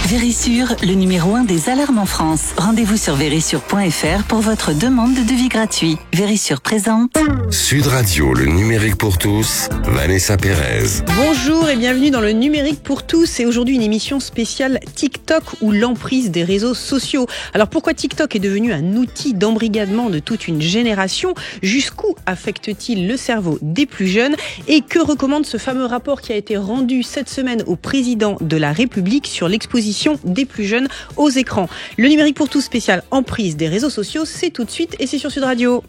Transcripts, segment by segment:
Vérissure, le numéro 1 des alarmes en France. Rendez-vous sur vérissure.fr pour votre demande de devis gratuit. Vérissure présente. Sud Radio, le numérique pour tous, Vanessa Pérez. Bonjour et bienvenue dans le numérique pour tous. Et aujourd'hui une émission spéciale TikTok ou l'emprise des réseaux sociaux. Alors pourquoi TikTok est devenu un outil d'embrigadement de toute une génération? Jusqu'où affecte-t-il le cerveau des plus jeunes? Et que recommande ce fameux rapport qui a été rendu cette semaine au président de la République sur l'exposition des plus jeunes aux écrans? Le numérique pour tous spécial emprise des réseaux sociaux, c'est tout de suite et c'est sur Sud Radio.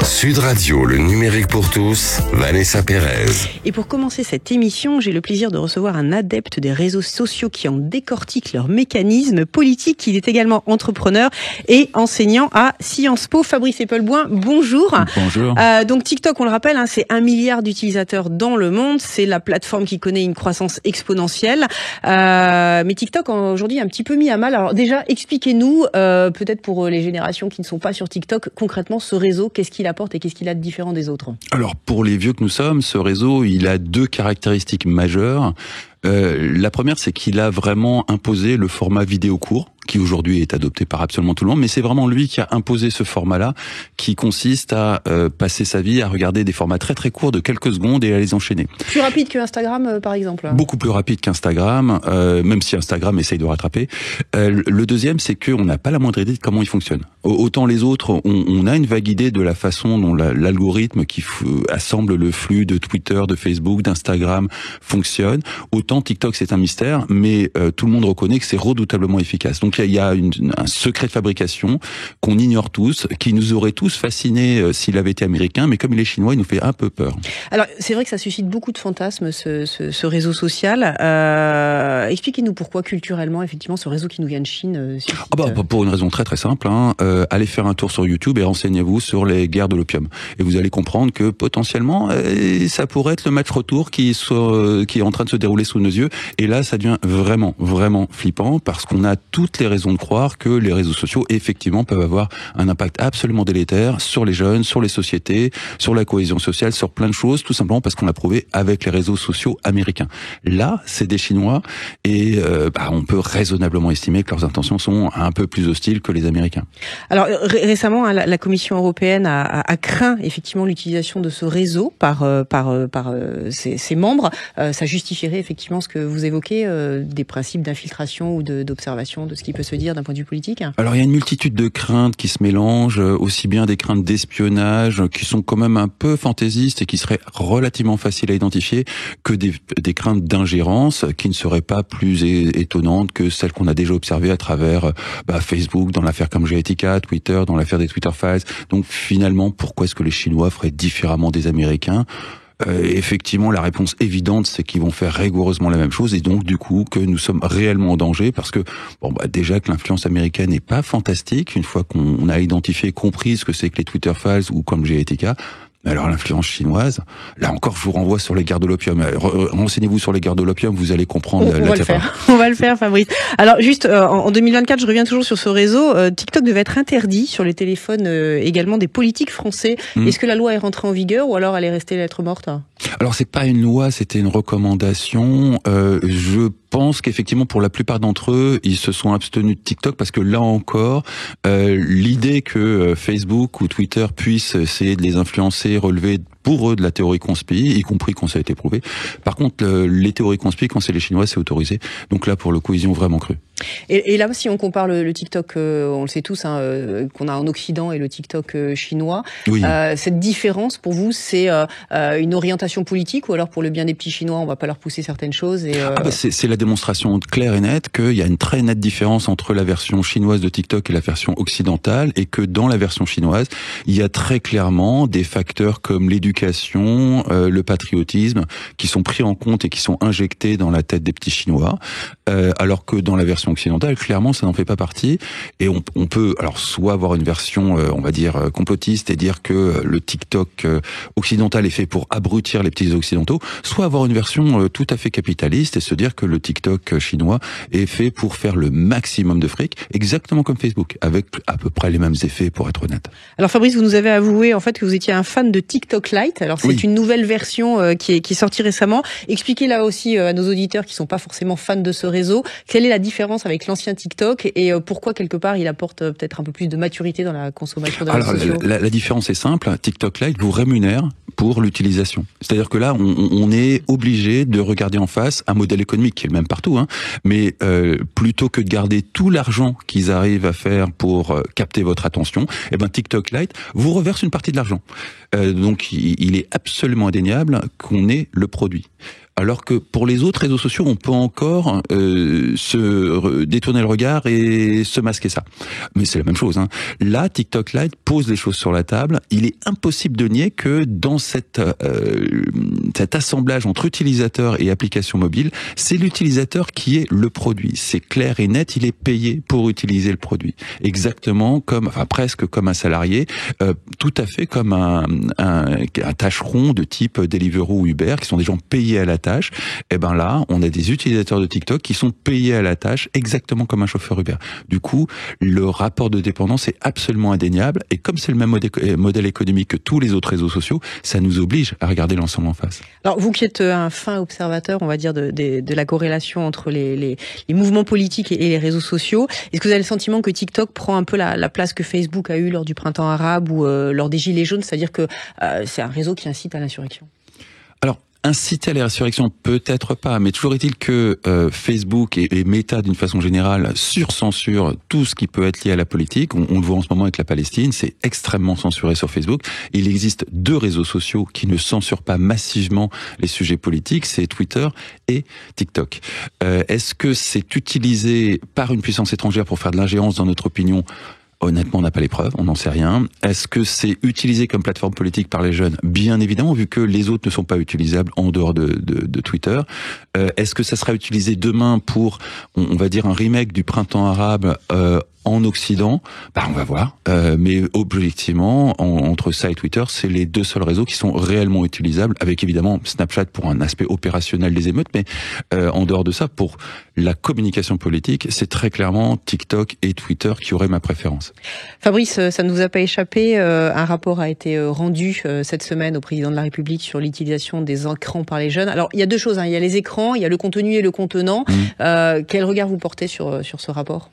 Sud Radio, le numérique pour tous, Vanessa Pérez. Et pour commencer cette émission, j'ai le plaisir de recevoir un adepte des réseaux sociaux qui en décortique leurs mécanismes politiques. Il est également entrepreneur et enseignant à Sciences Po. Fabrice Epelboin, bonjour. Bonjour. Donc TikTok, on le rappelle, c'est 1 milliard d'utilisateurs dans le monde. C'est la plateforme qui connaît une croissance exponentielle. Mais TikTok aujourd'hui est un petit peu mis à mal. Alors déjà, expliquez-nous, peut-être pour les générations qui ne sont pas sur TikTok, concrètement ce réseau, qu'est-ce qu'il apporte et qu'est-ce qu'il a de différent des autres? Alors pour les vieux que nous sommes, ce réseau, il a 2 caractéristiques majeures. La première, c'est qu'il a vraiment imposé le format vidéo court, qui aujourd'hui est adopté par absolument tout le monde, mais c'est vraiment lui qui a imposé ce format-là, qui consiste à passer sa vie à regarder des formats très très courts de quelques secondes et à les enchaîner. Plus rapide que Instagram, par exemple. Beaucoup plus rapide qu'Instagram, même si Instagram essaye de rattraper. Le deuxième, c'est qu'on n'a pas la moindre idée de comment il fonctionne. Autant les autres, on a une vague idée de la façon dont l'algorithme qui assemble le flux de Twitter, de Facebook, d'Instagram fonctionne. Autant TikTok, c'est un mystère, mais tout le monde reconnaît que c'est redoutablement efficace. Donc il y a un secret de fabrication qu'on ignore tous, qui nous aurait tous fascinés s'il avait été américain, mais comme il est chinois, il nous fait un peu peur. Alors c'est vrai que ça suscite beaucoup de fantasmes, ce réseau social. Expliquez-nous pourquoi culturellement, effectivement, ce réseau qui nous vient de Chine suscite... Pour une raison très très simple. Allez faire un tour sur YouTube et renseignez-vous sur les guerres de l'opium. Et vous allez comprendre que potentiellement, ça pourrait être le match retour qui est en train de se dérouler sous nos yeux. Et là, ça devient vraiment, vraiment flippant parce qu'on a toutes les raisons de croire que les réseaux sociaux, effectivement, peuvent avoir un impact absolument délétère sur les jeunes, sur les sociétés, sur la cohésion sociale, sur plein de choses, tout simplement parce qu'on l'a prouvé avec les réseaux sociaux américains. Là, c'est des Chinois et on peut raisonnablement estimer que leurs intentions sont un peu plus hostiles que les Américains. Alors récemment, la Commission européenne a craint effectivement l'utilisation de ce réseau par ses membres. Ça justifierait effectivement ce que vous évoquez, des principes d'infiltration ou d'observation de ce qui peut se dire d'un point de vue politique? Alors il y a une multitude de craintes qui se mélangent, aussi bien des craintes d'espionnage qui sont quand même un peu fantaisistes et qui seraient relativement faciles à identifier, que des craintes d'ingérence qui ne seraient pas plus étonnantes que celles qu'on a déjà observées à travers Facebook, dans l'affaire Cambridge Analytica, Twitter, dans l'affaire des Twitter Files. Donc finalement, pourquoi est-ce que les Chinois feraient différemment des Américains? Effectivement, la réponse évidente, c'est qu'ils vont faire rigoureusement la même chose et donc du coup que nous sommes réellement en danger parce que déjà que l'influence américaine n'est pas fantastique une fois qu'on a identifié et compris ce que c'est que les Twitter Files ou Cambridge Analytica. Alors l'influence chinoise, là encore je vous renvoie sur les guerres de l'opium. Renseignez-vous sur les guerres de l'opium, vous allez comprendre la terre. On va le faire, Fabrice. Alors juste en 2024, je reviens toujours sur ce réseau. TikTok devait être interdit sur les téléphones également des politiques français. Est-ce que la loi est rentrée en vigueur ou alors elle est restée lettre morte? Alors c'est pas une loi, c'était une recommandation. Je pense qu'effectivement pour la plupart d'entre eux, ils se sont abstenus de TikTok parce que là encore, l'idée que Facebook ou Twitter puissent essayer de les influencer, relever pour eux de la théorie conspi, y compris quand ça a été prouvé. Par contre, les théories conspi, quand c'est les Chinois, c'est autorisé. Donc là, pour le coup, ils y ont vraiment cru. Et là, si on compare le TikTok, on le sait tous, qu'on a en Occident et le TikTok chinois, oui. Cette différence pour vous, c'est une orientation politique ou alors pour le bien des petits Chinois, on va pas leur pousser certaines choses c'est la démonstration claire et nette qu'il y a une très nette différence entre la version chinoise de TikTok et la version occidentale et que dans la version chinoise, il y a très clairement des facteurs comme l'éducation, le patriotisme qui sont pris en compte et qui sont injectés dans la tête des petits Chinois, alors que dans la version occidentale, clairement, ça n'en fait pas partie. Et on peut alors soit avoir une version, on va dire, complotiste et dire que le TikTok occidental est fait pour abrutir les petits occidentaux, soit avoir une version tout à fait capitaliste et se dire que le TikTok chinois est fait pour faire le maximum de fric, exactement comme Facebook, avec à peu près les mêmes effets, pour être honnête. Alors Fabrice, vous nous avez avoué en fait que vous étiez un fan de TikTok Lite. Alors c'est une nouvelle version qui est sortie récemment. Expliquez là aussi à nos auditeurs qui sont pas forcément fans de ce réseau, quelle est la différence avec l'ancien TikTok et pourquoi quelque part il apporte peut-être un peu plus de maturité dans la consommation de réseaux sociaux. La différence est simple. TikTok Lite vous rémunère pour l'utilisation. C'est-à-dire que là, on est obligé de regarder en face un modèle économique qui est le même partout, mais plutôt que de garder tout l'argent qu'ils arrivent à faire pour capter votre attention, TikTok Lite vous reverse une partie de l'argent. Donc il est absolument indéniable qu'on ait le produit. Alors que pour les autres réseaux sociaux, on peut encore se détourner le regard et se masquer ça. Mais c'est la même chose. Là, TikTok Lite pose les choses sur la table. Il est impossible de nier que dans cet assemblage entre utilisateur et application mobile, c'est l'utilisateur qui est le produit. C'est clair et net, il est payé pour utiliser le produit. Exactement comme, presque comme un salarié, tout à fait comme un tâcheron de type Deliveroo ou Uber, qui sont des gens payés à la tâche. Là, on a des utilisateurs de TikTok qui sont payés à la tâche exactement comme un chauffeur Uber. Du coup, le rapport de dépendance est absolument indéniable et comme c'est le même modèle économique que tous les autres réseaux sociaux, ça nous oblige à regarder l'ensemble en face. Alors, vous qui êtes un fin observateur, on va dire, de la corrélation entre les mouvements politiques et les réseaux sociaux, est-ce que vous avez le sentiment que TikTok prend un peu la place que Facebook a eue lors du printemps arabe ou lors des Gilets jaunes, c'est-à-dire que c'est un réseau qui incite à l'insurrection? Alors, inciter à la résurrection, peut-être pas, mais toujours est-il que Facebook et Meta, d'une façon générale, surcensurent tout ce qui peut être lié à la politique. On le voit en ce moment avec la Palestine, c'est extrêmement censuré sur Facebook. Il existe 2 réseaux sociaux qui ne censurent pas massivement les sujets politiques, c'est Twitter et TikTok. Est-ce que c'est utilisé par une puissance étrangère pour faire de l'ingérence dans notre opinion ? Honnêtement, on n'a pas les preuves, on n'en sait rien. Est-ce que c'est utilisé comme plateforme politique par les jeunes ? Bien évidemment, vu que les autres ne sont pas utilisables en dehors de Twitter. Est-ce que ça sera utilisé demain pour, on va dire, un remake du printemps arabe en Occident? On va voir. Mais objectivement, entre ça et Twitter, c'est les 2 seuls réseaux qui sont réellement utilisables, avec évidemment Snapchat pour un aspect opérationnel des émeutes, mais en dehors de ça, pour la communication politique, c'est très clairement TikTok et Twitter qui auraient ma préférence. Fabrice, ça ne vous a pas échappé, un rapport a été rendu cette semaine au président de la République sur l'utilisation des écrans par les jeunes. Alors, il y a 2 choses, il y a les écrans, il y a le contenu et le contenant. Quel regard vous portez sur ce rapport ?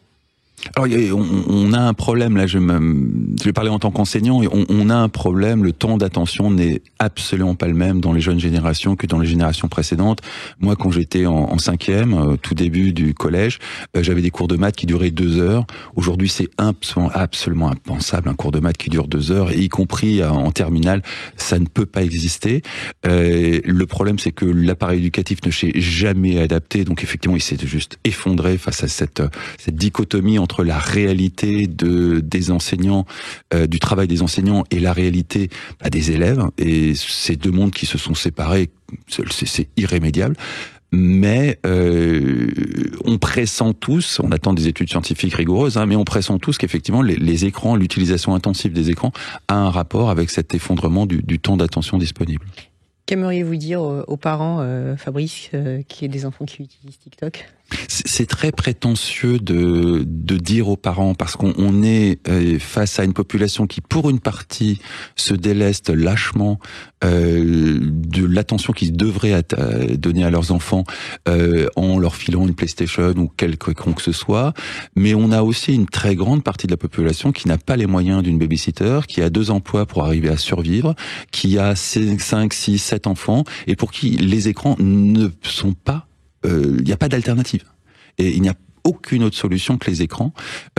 Alors, on a un problème, là, je vais parler en tant qu'enseignant, et on a un problème, le temps d'attention n'est absolument pas le même dans les jeunes générations que dans les générations précédentes. Moi, quand j'étais en 5e, tout début du collège, j'avais des cours de maths qui duraient 2 heures. Aujourd'hui, c'est absolument impensable, un cours de maths qui dure 2 heures, et y compris en terminale, ça ne peut pas exister. Le problème, c'est que l'appareil éducatif ne s'est jamais adapté, donc effectivement, il s'est juste effondré face à cette dichotomie entre la réalité des enseignants, du travail des enseignants et la réalité des élèves. Et ces 2 mondes qui se sont séparés, c'est irrémédiable. Mais on pressent tous, on attend des études scientifiques rigoureuses, mais on pressent tous qu'effectivement les écrans, l'utilisation intensive des écrans a un rapport avec cet effondrement du temps d'attention disponible. Qu'aimeriez-vous dire aux parents, Fabrice, qui ont des enfants qui utilisent TikTok ? C'est très prétentieux de dire aux parents, parce qu'on est face à une population qui, pour une partie, se déleste lâchement de l'attention qu'ils devraient donner à leurs enfants en leur filant une PlayStation ou quelconque que ce soit. Mais on a aussi une très grande partie de la population qui n'a pas les moyens d'une babysitter, qui a 2 emplois pour arriver à survivre, qui a 5, 6, 7 enfants, et pour qui les écrans ne sont pas... il n'y a pas d'alternative. Et il n'y a aucune autre solution que les écrans,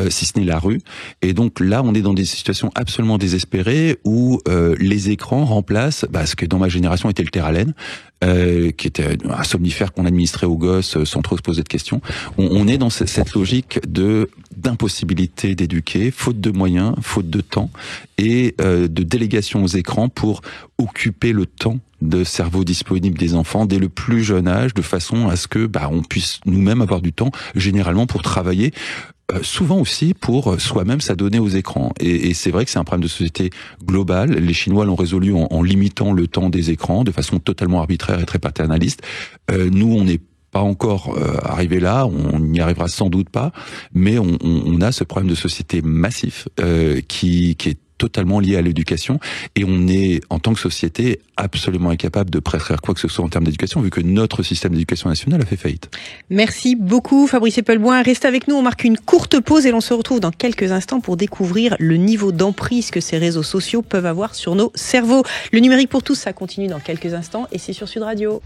si ce n'est la rue. Et donc là, on est dans des situations absolument désespérées où les écrans remplacent ce que dans ma génération était le Terralène, qui était un somnifère qu'on administrait aux gosses sans trop se poser de questions. On est dans cette logique d'impossibilité d'éduquer, faute de moyens, faute de temps et de délégation aux écrans pour occuper le temps de cerveau disponible des enfants dès le plus jeune âge, de façon à ce que on puisse nous-mêmes avoir du temps, généralement pour travailler, souvent aussi pour soi-même s'adonner aux écrans. Et c'est vrai que c'est un problème de société global. Les Chinois l'ont résolu en limitant le temps des écrans de façon totalement arbitraire et très paternaliste. Nous, on n'est pas encore arrivé là, on n'y arrivera sans doute pas, mais on a ce problème de société massif qui est totalement lié à l'éducation, et on est, en tant que société, absolument incapable de prescrire quoi que ce soit en termes d'éducation, vu que notre système d'éducation nationale a fait faillite. Merci beaucoup Fabrice Eppelboin. Restez avec nous, on marque une courte pause et l'on se retrouve dans quelques instants pour découvrir le niveau d'emprise que ces réseaux sociaux peuvent avoir sur nos cerveaux. Le numérique pour tous, ça continue dans quelques instants et c'est sur Sud Radio.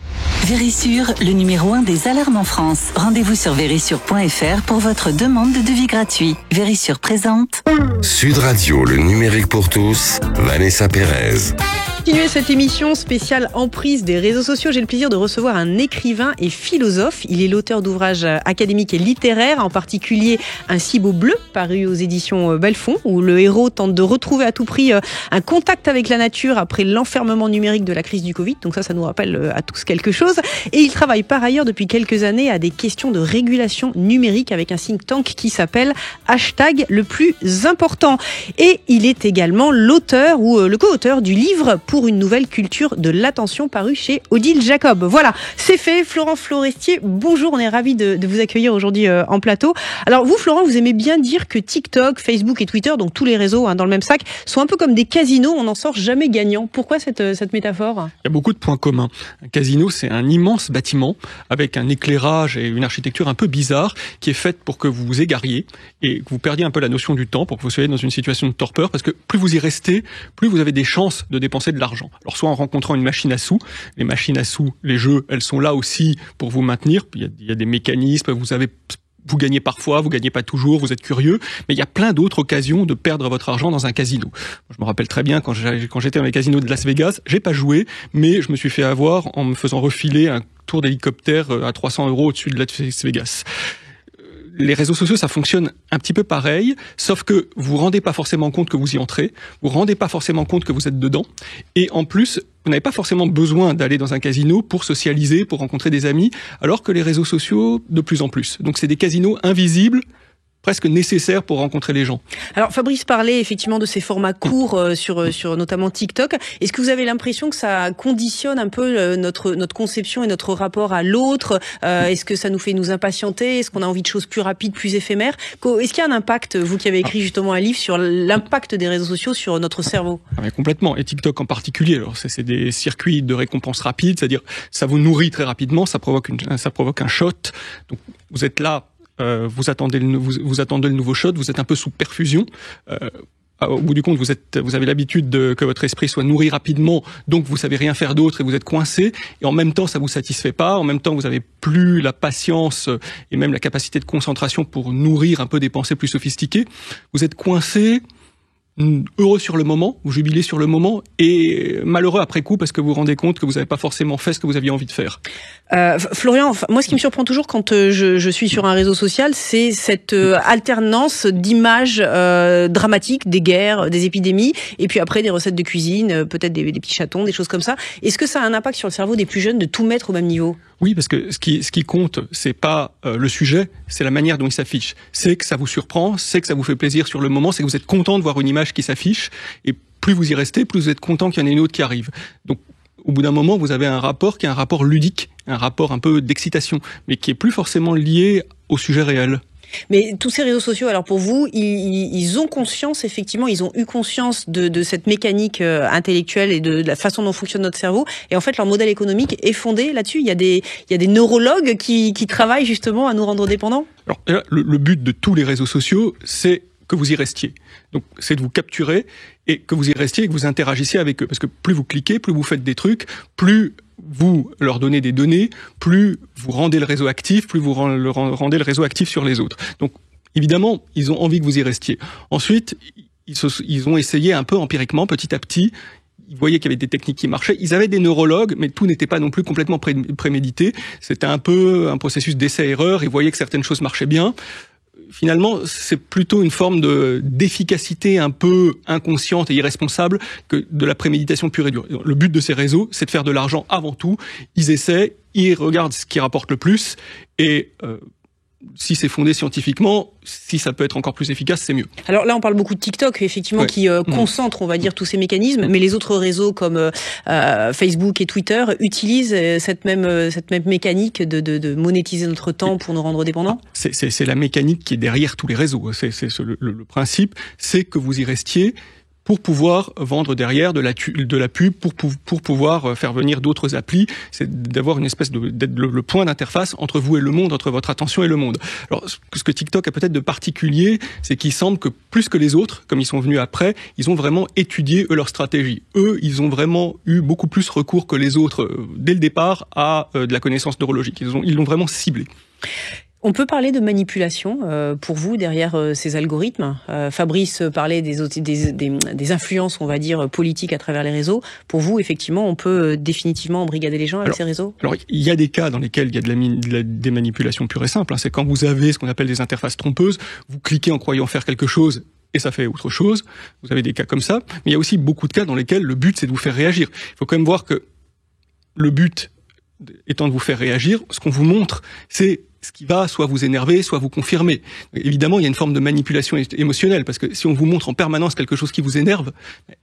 Vérissure, le numéro 1 des alarmes en France. Rendez-vous sur vérissure.fr pour votre demande de devis gratuit. Vérissure présente. Sud Radio, le numérique pour tous, Vanessa Pérez. Continuer cette émission spéciale emprise des réseaux sociaux, j'ai le plaisir de recevoir un écrivain et philosophe. Il est l'auteur d'ouvrages académiques et littéraires, en particulier Un Cibot bleu, paru aux éditions Belfond, où le héros tente de retrouver à tout prix un contact avec la nature après l'enfermement numérique de la crise du Covid. Donc ça nous rappelle à tous quelque chose. Et il travaille par ailleurs depuis quelques années à des questions de régulation numérique avec un think tank qui s'appelle #le plus important. Et il est également l'auteur ou le co-auteur du livre Pour une nouvelle culture de l'attention, paru chez Odile Jacob. Voilà, c'est fait. Florent Forestier, bonjour, on est ravis de vous accueillir aujourd'hui en plateau. Alors vous, Florent, vous aimez bien dire que TikTok, Facebook et Twitter, donc tous les réseaux dans le même sac, sont un peu comme des casinos, on n'en sort jamais gagnant. Pourquoi cette métaphore ? Il y a beaucoup de points communs. Un casino, c'est un immense bâtiment avec un éclairage et une architecture un peu bizarre qui est faite pour que vous vous égariez et que vous perdiez un peu la notion du temps, pour que vous soyez dans une situation de torpeur, parce que plus vous y restez, plus vous avez des chances de dépenser de l'argent. Alors soit en rencontrant une machine à sous, les machines à sous, les jeux, elles sont là aussi pour vous maintenir, il y a des mécanismes, vous gagnez parfois, vous gagnez pas toujours, vous êtes curieux, mais il y a plein d'autres occasions de perdre votre argent dans un casino. Je me rappelle très bien quand j'étais dans les casinos de Las Vegas, j'ai pas joué, mais je me suis fait avoir en me faisant refiler un tour d'hélicoptère à 300 € au-dessus de Las Vegas. Les réseaux sociaux, ça fonctionne un petit peu pareil, sauf que vous rendez pas forcément compte que vous y entrez, vous rendez pas forcément compte que vous êtes dedans, et en plus, vous n'avez pas forcément besoin d'aller dans un casino pour socialiser, pour rencontrer des amis, alors que les réseaux sociaux, de plus en plus. Donc c'est des casinos invisibles, presque nécessaire pour rencontrer les gens. Alors Fabrice parlait effectivement de ces formats courts sur notamment TikTok. Est-ce que vous avez l'impression que ça conditionne un peu notre conception et notre rapport à l'autre ? Est-ce que ça nous fait nous impatienter ? Est-ce qu'on a envie de choses plus rapides, plus éphémères ? Est-ce qu'il y a un impact, vous qui avez écrit justement un livre sur l'impact des réseaux sociaux sur notre cerveau ? Ah mais complètement, et TikTok en particulier. Alors c'est des circuits de récompense rapide, c'est-à-dire ça vous nourrit très rapidement, ça provoque un shot. Donc vous êtes là. Vous attendez le nouveau shot, vous êtes un peu sous perfusion. Au bout du compte, vous avez l'habitude que votre esprit soit nourri rapidement, donc vous savez rien faire d'autre et vous êtes coincé. Et en même temps, ça vous satisfait pas. En même temps, vous avez plus la patience et même la capacité de concentration pour nourrir un peu des pensées plus sophistiquées. Vous êtes coincé, heureux sur le moment, vous jubilez sur le moment et malheureux après coup parce que vous vous rendez compte que vous n'avez pas forcément fait ce que vous aviez envie de faire. Florian, moi ce qui me surprend toujours quand je suis sur un réseau social, c'est cette alternance d'images dramatiques, des guerres, des épidémies, et puis après des recettes de cuisine, peut-être des petits chatons, des choses comme ça. Est-ce que ça a un impact sur le cerveau des plus jeunes de tout mettre au même niveau ? Oui, parce que ce qui compte, c'est pas le sujet, c'est la manière dont il s'affiche. C'est que ça vous surprend, c'est que ça vous fait plaisir sur le moment, c'est que vous êtes content de voir une image qui s'affiche, et plus vous y restez, plus vous êtes content qu'il y en ait une autre qui arrive. Donc, au bout d'un moment, vous avez un rapport qui est un rapport ludique, un rapport un peu d'excitation, mais qui est plus forcément lié au sujet réel. Mais tous ces réseaux sociaux, alors pour vous, ils ont conscience, effectivement, ils ont eu conscience de cette mécanique intellectuelle et de la façon dont fonctionne notre cerveau. Et en fait, leur modèle économique est fondé là-dessus. Il y a des neurologues qui travaillent justement à nous rendre dépendants. Alors, le but de tous les réseaux sociaux, c'est que vous y restiez. Donc, c'est de vous capturer et que vous y restiez et que vous interagissiez avec eux. Parce que plus vous cliquez, plus vous faites des trucs, plus vous leur donnez des données, plus vous rendez le réseau actif, plus vous rendez le réseau actif sur les autres. Donc, évidemment, ils ont envie que vous y restiez. Ensuite, ils ont essayé un peu empiriquement, petit à petit. Ils voyaient qu'il y avait des techniques qui marchaient. Ils avaient des neurologues, mais tout n'était pas non plus complètement prémédité. C'était un peu un processus d'essai-erreur. Ils voyaient que certaines choses marchaient bien. Finalement, c'est plutôt une forme d'efficacité un peu inconsciente et irresponsable que de la préméditation pure et dure. Le but de ces réseaux, c'est de faire de l'argent avant tout. Ils essaient, ils regardent ce qui rapporte le plus et si c'est fondé scientifiquement, si ça peut être encore plus efficace, c'est mieux. Alors là, on parle beaucoup de TikTok, effectivement, qui concentre, on va dire, tous ces mécanismes, mais les autres réseaux comme Facebook et Twitter utilisent cette même mécanique de monétiser notre temps pour nous rendre dépendants. C'est la mécanique qui est derrière tous les réseaux. Le principe, c'est que vous y restiez. pour pouvoir vendre derrière de la pub, pour pouvoir faire venir d'autres applis. C'est d'avoir une espèce d'être le point d'interface entre vous et le monde, entre votre attention et le monde. Alors, ce que TikTok a peut-être de particulier, c'est qu'il semble que plus que les autres, comme ils sont venus après, ils ont vraiment étudié leur stratégie. Eux, ils ont vraiment eu beaucoup plus recours que les autres dès le départ à de la connaissance neurologique. Ils l'ont vraiment ciblé. On peut parler de manipulation pour vous derrière ces algorithmes. Fabrice parlait des influences, on va dire, politiques à travers les réseaux. Pour vous, effectivement, on peut définitivement embrigader les gens avec ces réseaux? Alors, il y a des cas dans lesquels il y a des manipulations pures et simples. C'est quand vous avez ce qu'on appelle des interfaces trompeuses. Vous cliquez en croyant faire quelque chose et ça fait autre chose. Vous avez des cas comme ça. Mais il y a aussi beaucoup de cas dans lesquels le but, c'est de vous faire réagir. Il faut quand même voir que le but étant de vous faire réagir, ce qu'on vous montre, c'est ce qui va soit vous énerver, soit vous confirmer. Évidemment, il y a une forme de manipulation émotionnelle, parce que si on vous montre en permanence quelque chose qui vous énerve,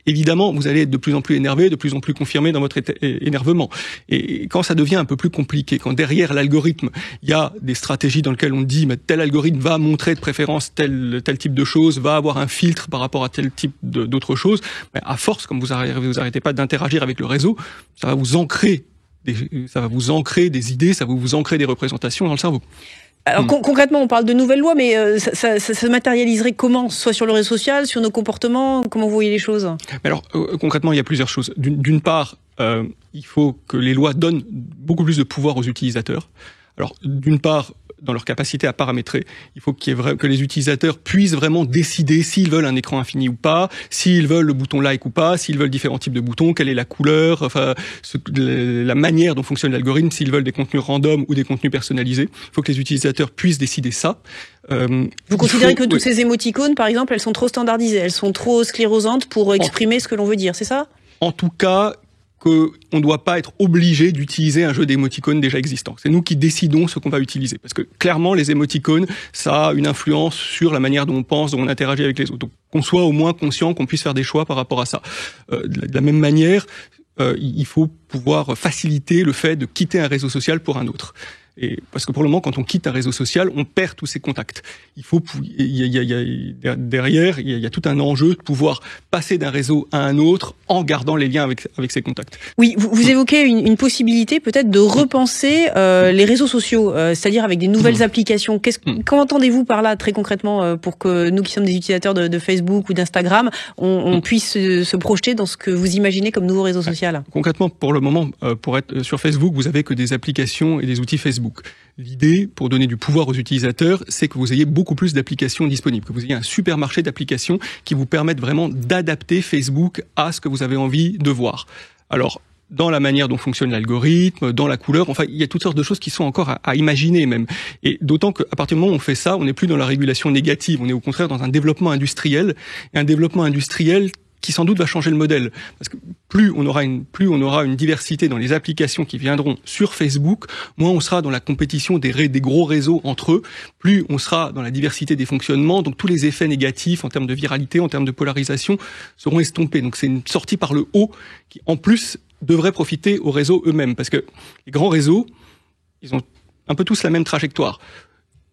évidemment, vous allez être de plus en plus énervé, de plus en plus confirmé dans votre énervement. Et quand ça devient un peu plus compliqué, quand derrière l'algorithme, il y a des stratégies dans lesquelles on dit mais tel algorithme va montrer de préférence tel type de choses, va avoir un filtre par rapport à tel type d'autres choses, à force, comme vous arrêtez pas d'interagir avec le réseau, ça va vous ancrer des idées, ça va vous ancrer des représentations dans le cerveau. Alors concrètement, on parle de nouvelles lois, mais ça se matérialiserait comment? Soit sur le réseau social, sur nos comportements? Comment vous voyez les choses? Alors concrètement, il y a plusieurs choses. D'une part, il faut que les lois donnent beaucoup plus de pouvoir aux utilisateurs. Alors d'une part, dans leur capacité à paramétrer, il faut que les utilisateurs puissent vraiment décider s'ils veulent un écran infini ou pas, s'ils veulent le bouton like ou pas, s'ils veulent différents types de boutons, quelle est la couleur, enfin la manière dont fonctionne l'algorithme, s'ils veulent des contenus random ou des contenus personnalisés. Il faut que les utilisateurs puissent décider ça. Vous considérez que toutes ces émoticônes, par exemple, elles sont trop standardisées, elles sont trop sclérosantes pour exprimer ce que l'on veut dire, c'est ça? En tout cas, qu'on ne doit pas être obligé d'utiliser un jeu d'émoticônes déjà existant. C'est nous qui décidons ce qu'on va utiliser. Parce que clairement, les émoticônes, ça a une influence sur la manière dont on pense, dont on interagit avec les autres. Donc qu'on soit au moins conscient, qu'on puisse faire des choix par rapport à ça. De la même manière, il faut pouvoir faciliter le fait de quitter un réseau social pour un autre. Et parce que pour le moment, quand on quitte un réseau social, on perd tous ses contacts. Derrière, il y a tout un enjeu de pouvoir passer d'un réseau à un autre en gardant les liens avec ses contacts. Oui, vous évoquez une possibilité peut-être de repenser les réseaux sociaux, c'est-à-dire avec des nouvelles applications. Qu'en entendez-vous par là très concrètement pour que nous qui sommes des utilisateurs de Facebook ou d'Instagram, on puisse se projeter dans ce que vous imaginez comme nouveau réseau social? Concrètement, pour le moment, pour être sur Facebook, vous avez que des applications et des outils Facebook. L'idée, pour donner du pouvoir aux utilisateurs, c'est que vous ayez beaucoup plus d'applications disponibles, que vous ayez un supermarché d'applications qui vous permettent vraiment d'adapter Facebook à ce que vous avez envie de voir. Alors, dans la manière dont fonctionne l'algorithme, dans la couleur, enfin, il y a toutes sortes de choses qui sont encore à imaginer même. Et d'autant qu'à partir du moment où on fait ça, on n'est plus dans la régulation négative, on est au contraire dans un développement industriel, et un développement industriel qui sans doute va changer le modèle. Parce que plus on aura une diversité dans les applications qui viendront sur Facebook, moins on sera dans la compétition des gros réseaux entre eux, plus on sera dans la diversité des fonctionnements, donc tous les effets négatifs en termes de viralité, en termes de polarisation seront estompés. Donc c'est une sortie par le haut qui, en plus, devrait profiter aux réseaux eux-mêmes. Parce que les grands réseaux, ils ont un peu tous la même trajectoire.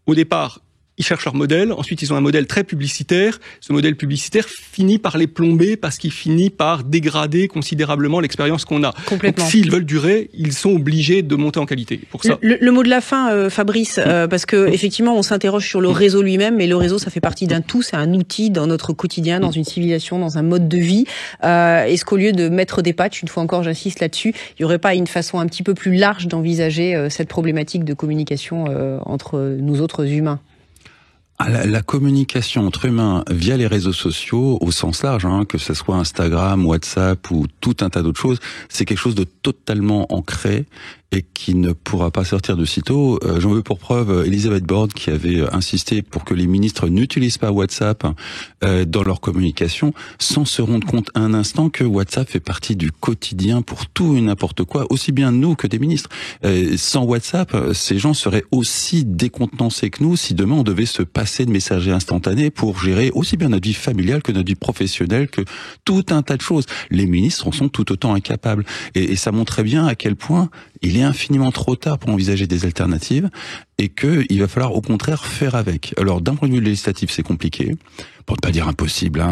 Au départ, ils cherchent leur modèle, ensuite ils ont un modèle très publicitaire. Ce modèle publicitaire finit par les plomber parce qu'il finit par dégrader considérablement l'expérience qu'on a. Donc s'ils veulent durer, ils sont obligés de monter en qualité. Pour ça. Le mot de la fin, Fabrice, parce que effectivement on s'interroge sur le réseau lui-même, mais le réseau ça fait partie d'un tout, c'est un outil dans notre quotidien, dans une civilisation, dans un mode de vie. Est-ce qu'au lieu de mettre des patchs, une fois encore j'insiste là-dessus, il n'y aurait pas une façon un petit peu plus large d'envisager cette problématique de communication entre nous autres humains? La communication entre humains via les réseaux sociaux, au sens large, que ce soit Instagram, WhatsApp ou tout un tas d'autres choses, c'est quelque chose de totalement ancré et qui ne pourra pas sortir de sitôt. J'en veux pour preuve Elisabeth Borne qui avait insisté pour que les ministres n'utilisent pas WhatsApp dans leur communication, sans se rendre compte un instant que WhatsApp fait partie du quotidien pour tout et n'importe quoi, aussi bien nous que des ministres. Sans WhatsApp, ces gens seraient aussi décontenancés que nous si demain on devait se passer de messagerie instantanée pour gérer aussi bien notre vie familiale que notre vie professionnelle, que tout un tas de choses. Les ministres en sont tout autant incapables. Et ça montrait bien à quel point il est infiniment trop tard pour envisager des alternatives et que il va falloir au contraire faire avec. Alors d'un point de vue législatif, c'est compliqué, pour ne pas dire impossible.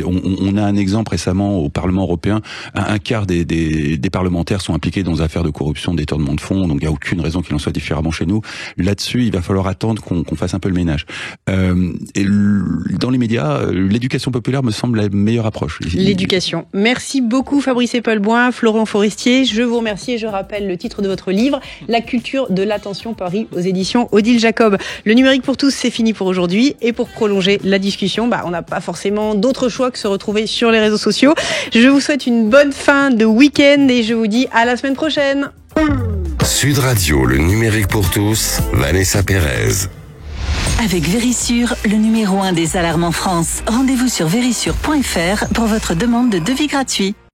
On a un exemple récemment au Parlement européen, un quart des parlementaires sont impliqués dans des affaires de corruption, de détournement de fonds, donc il n'y a aucune raison qu'il en soit différemment chez nous. Là-dessus, il va falloir attendre qu'on fasse un peu le ménage. Dans les médias, l'éducation populaire me semble la meilleure approche. L'éducation. Merci beaucoup Fabrice Epelboin, Florent Forestier. Je vous remercie et je rappelle le titre de votre livre, La culture de l'attention, paru aux éditions Odile Jacob. Le numérique pour tous, c'est fini pour aujourd'hui. Et pour prolonger la discussion, on n'a pas forcément d'autre choix que se retrouver sur les réseaux sociaux. Je vous souhaite une bonne fin de week-end et je vous dis à la semaine prochaine. Sud Radio, le numérique pour tous, Vanessa Pérez. Avec Vérissure, le numéro 1 des alarmes en France. Rendez-vous sur vérissure.fr pour votre demande de devis gratuit.